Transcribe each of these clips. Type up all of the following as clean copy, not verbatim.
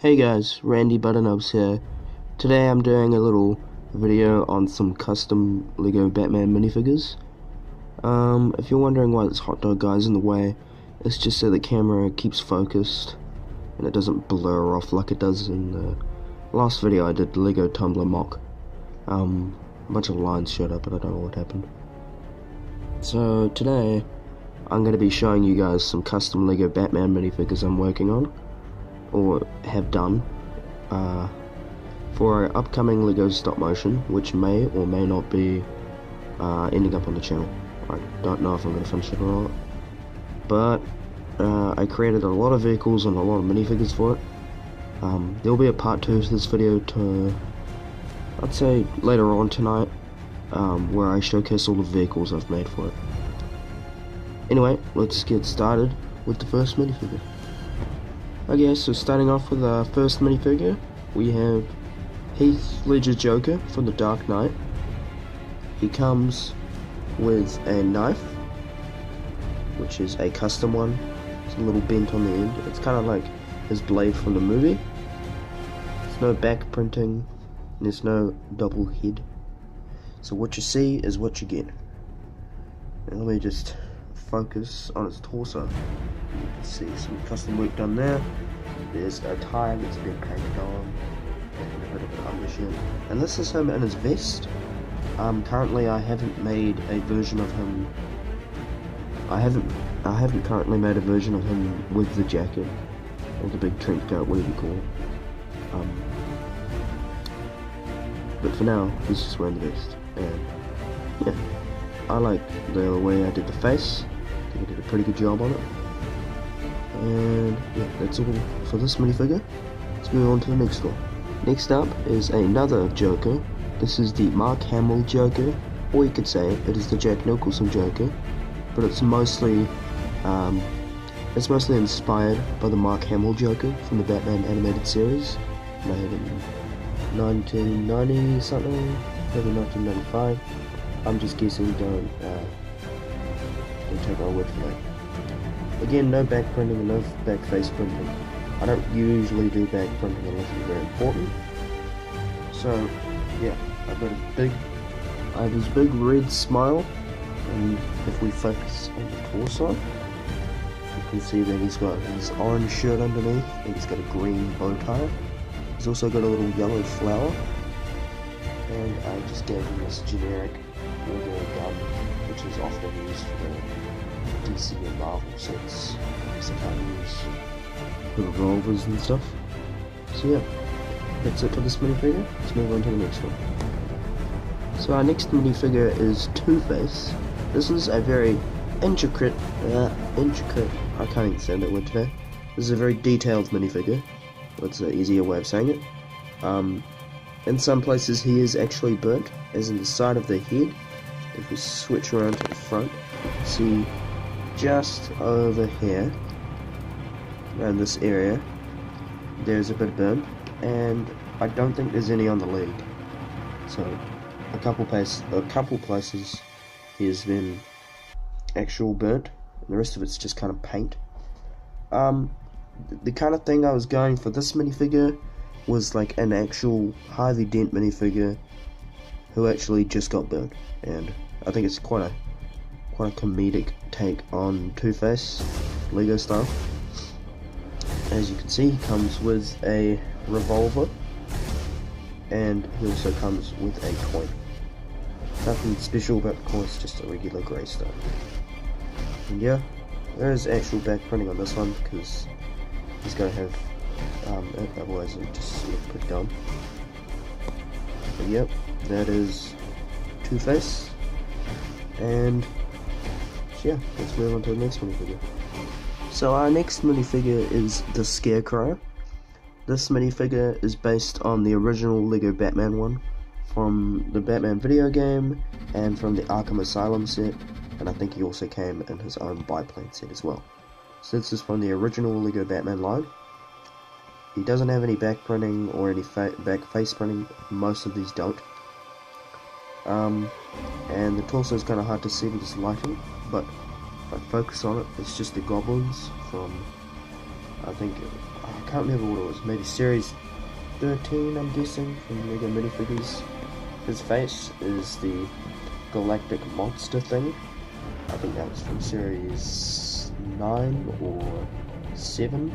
Hey guys, Randy Buttonubs here. Today I'm doing a little video on some custom Lego Batman minifigures. If you're wondering why this hot dog guy's in the way, it's just so the camera keeps focused and it doesn't blur off like it does in the last video I did, Lego Tumbler Mock. A bunch of lines showed up but I don't know what happened. So today I'm going to be showing you guys some custom Lego Batman minifigures I'm working on, or have done, for our upcoming Lego stop motion, which may or may not be ending up on the channel. I don't know if I'm going to finish it or not, but I created a lot of vehicles and a lot of minifigures for it. There will be a part 2 to this video I'd say later on tonight, where I showcase all the vehicles I've made for it. Anyway, let's get started with the first minifigure. Okay, so starting off with our first minifigure, we have Heath Ledger Joker from The Dark Knight. He comes with a knife, which is a custom one. It's a little bent on the end. It's kind of like his blade from the movie. There's no back printing, and there's no double head. So what you see is what you get. Now let me just focus on its torso. You can see some custom work done there. There's a tie that's been painted on, and a bit of an undershirt. And this is him in his vest. Currently I haven't made a version of him. I haven't currently made a version of him with the jacket or the big trench coat, whatever you call it. But for now, he's just wearing the vest. And yeah, I like the way I did the face. I think I did a pretty good job on it. And yeah, that's all for this minifigure. Let's move on to the next one. Next up is another Joker. This is the Mark Hamill Joker, or you could say it is the Jack Nicholson Joker, but it's mostly inspired by the Mark Hamill Joker from the Batman animated series, made in 1990 something, maybe 1995. I'm just guessing. Don't take my word for that. Again, no back printing and no back face printing. I don't usually do back printing unless it's very important. So yeah, I have this big red smile, and if we focus on the torso, you can see that he's got his orange shirt underneath, and he's got a green bow tie. He's also got a little yellow flower, and I just gave him this generic Lego gun, which is often used for the DC and Marvel sets. So I can't use the revolvers and stuff. So yeah, that's it for this minifigure. Let's move on to the next one. So our next minifigure is TwoFace. This is a very intricate, I can't even say that word today. This is a very detailed minifigure. That's an easier way of saying it. In some places he is actually burnt, as in the side of the head. If we switch around to the front, you can see just over here, around this area, there's a bit of burn, and I don't think there's any on the leg. So a couple places he has been actual burnt, and the rest of it's just kind of paint. The kind of thing I was going for this minifigure was like an actual Harvey Dent minifigure who actually just got burnt, and I think it's quite a comedic take on TwoFace, Lego style. As you can see, he comes with a revolver, and he also comes with a coin. Nothing special about the coin, it's just a regular grey stone. And yeah, there is actual back printing on this one because he's going to have otherwise it would just look pretty dumb. But yep, that is TwoFace, and yeah, let's move on to the next minifigure. So our next minifigure is the Scarecrow. This minifigure is based on the original Lego Batman one from the Batman video game and from the Arkham Asylum set, and I think he also came in his own biplane set as well. So this is from the original Lego Batman line. He doesn't have any back printing or any back face printing. Most of these don't. And the torso is kind of hard to see with this lighting, but if I focus on it, it's just the goblins from, I think, I can't can't remember what it was, maybe series 13 I'm guessing, from Lego Minifigures. His face is the galactic monster thing. I think that was from series 9 or 7.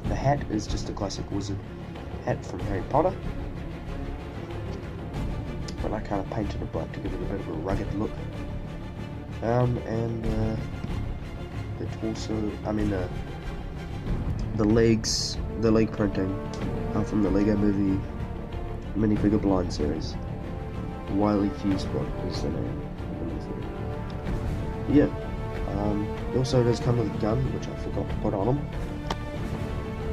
The hat is just a classic wizard hat from Harry Potter, but I kind of painted it black to give it a bit of a rugged look. And the torso, the legs, the leg printing are from the Lego Movie Minifigure Blind series. Wily Fusebot is the name of the minifigure. Yeah, it also does come with a gun, which I forgot to put on him,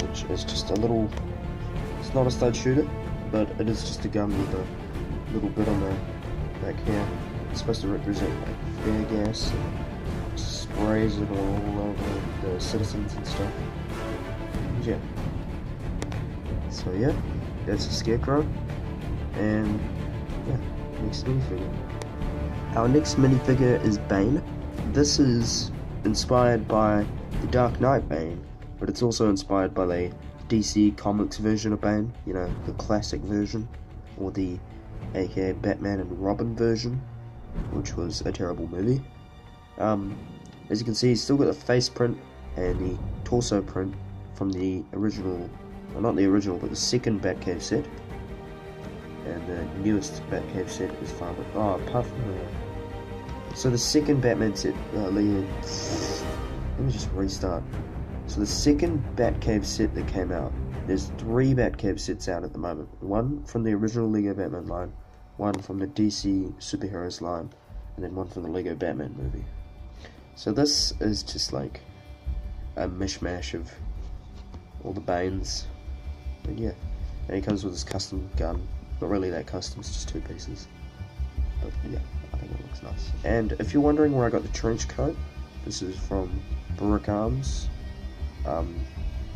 which is just a little, it's not a stud shooter, but it is just a gun with a little bit on the back here. It's supposed to represent like fear gas, and sprays it all over the citizens and stuff. Yeah. So yeah, that's a Scarecrow, and yeah, next minifigure. Our next minifigure is Bane. This is inspired by the Dark Knight Bane, but it's also inspired by the DC Comics version of Bane, you know, the classic version, or the aka Batman and Robin version, which was a terrible movie. As you can see, he's still got the face print and the torso print from the original, well, not the original, but the second Batcave set. And the newest Batcave set is apart from the... So the second Batman set, let me just restart. So the second Batcave set that came out, there's 3 Batcave sets out at the moment. One from the original Lego Batman line, one from the DC Superheroes line, and then one from the Lego Batman movie. So this is just like a mishmash of all the Banes. But yeah, and he comes with his custom gun. Not really that custom, it's just 2 pieces. But yeah, I think it looks nice. And if you're wondering where I got the trench coat, this is from Brick Arms.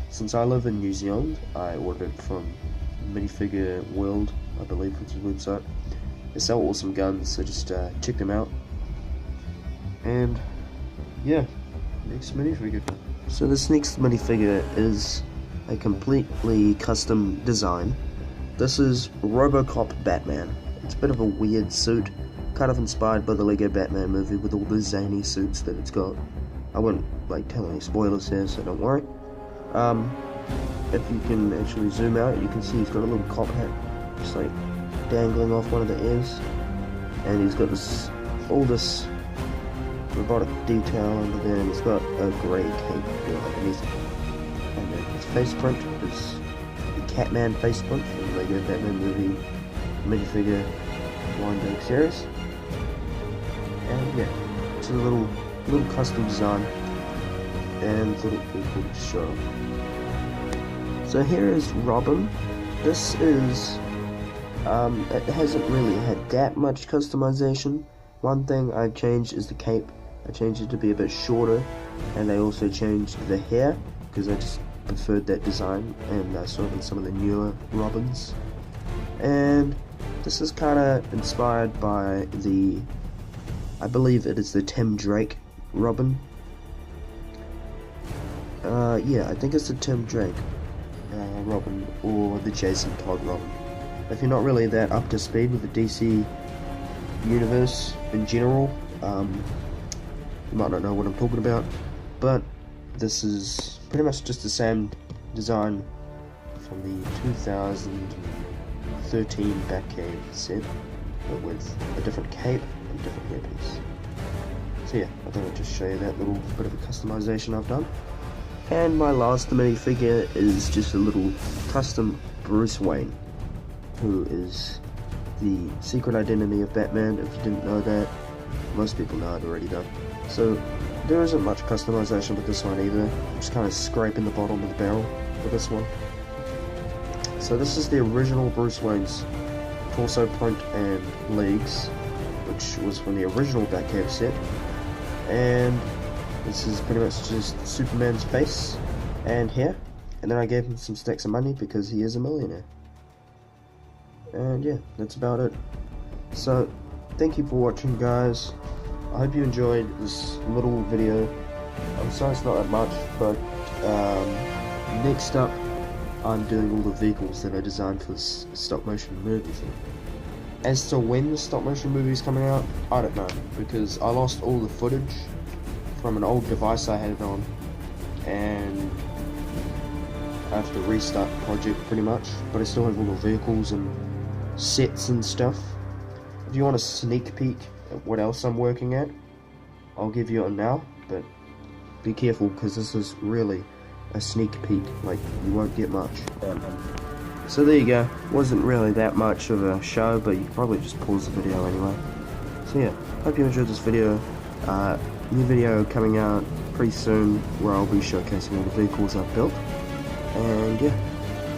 Since I live in New Zealand, I ordered it from Minifigure World, I believe was the website. They sell awesome guns, so just check them out. And yeah, next minifigure. So this next minifigure is a completely custom design. This is Robocop Batman. It's a bit of a weird suit, kind of inspired by the Lego Batman movie with all the zany suits that it's got. I won't like tell any spoilers here, so don't worry. If you can actually zoom out, you can see he's got a little cop hat, just like dangling off one of the ears, and he's got all this robotic detail under there, and he's got a grey cape underneath it. And then his face print is the Catman face print from the Lego Batman movie minifigure blind bag series. And yeah, it's a little custom design, and it's a little pretty cool to show. So here is Robin. This is it hasn't really had that much customization. One thing I've changed is the cape. I changed it to be a bit shorter, and I also changed the hair because I just preferred that design, and I saw it in some of the newer Robins. And this is kind of inspired by the, I believe it is the Tim Drake Robin. Yeah, I think it's the Tim Drake Robin, or the Jason Todd Robin. If you're not really that up to speed with the DC universe in general, you might not know what I'm talking about, but this is pretty much just the same design from the 2013 Batcave set, but with a different cape and different hairpiece. So yeah, I thought I'd just show you that little bit of a customization I've done. And my last minifigure is just a little custom Bruce Wayne, who is the secret identity of Batman. If you didn't know that, most people know it already though. So there isn't much customization with this one either. I'm just kind of scraping the bottom of the barrel with this one. So this is the original Bruce Wayne's torso print and legs, which was from the original Batcave set. And this is pretty much just Superman's face and hair. And then I gave him some stacks of money because he is a millionaire. And yeah, that's about it. So thank you for watching, guys. I hope you enjoyed this little video. I'm sorry it's not that much, but Next up, I'm doing all the vehicles that I designed for this stop motion movie thing. As to when the stop motion movie is coming out, I don't know, because I lost all the footage from an old device I had it on, and I have to restart the project pretty much, but I still have all the vehicles and sets and stuff. If you want a sneak peek at what else I'm working at, I'll give you it now, but be careful because this is really a sneak peek, like you won't get much. So there you go, wasn't really that much of a show, but you can probably just pause the video anyway. So yeah, hope you enjoyed this video. New video coming out pretty soon where I'll be showcasing all the vehicles I've built. And yeah,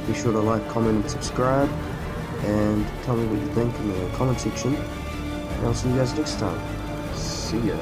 be sure to like, comment and subscribe, and tell me what you think in the comment section, and I'll see you guys next time. See ya.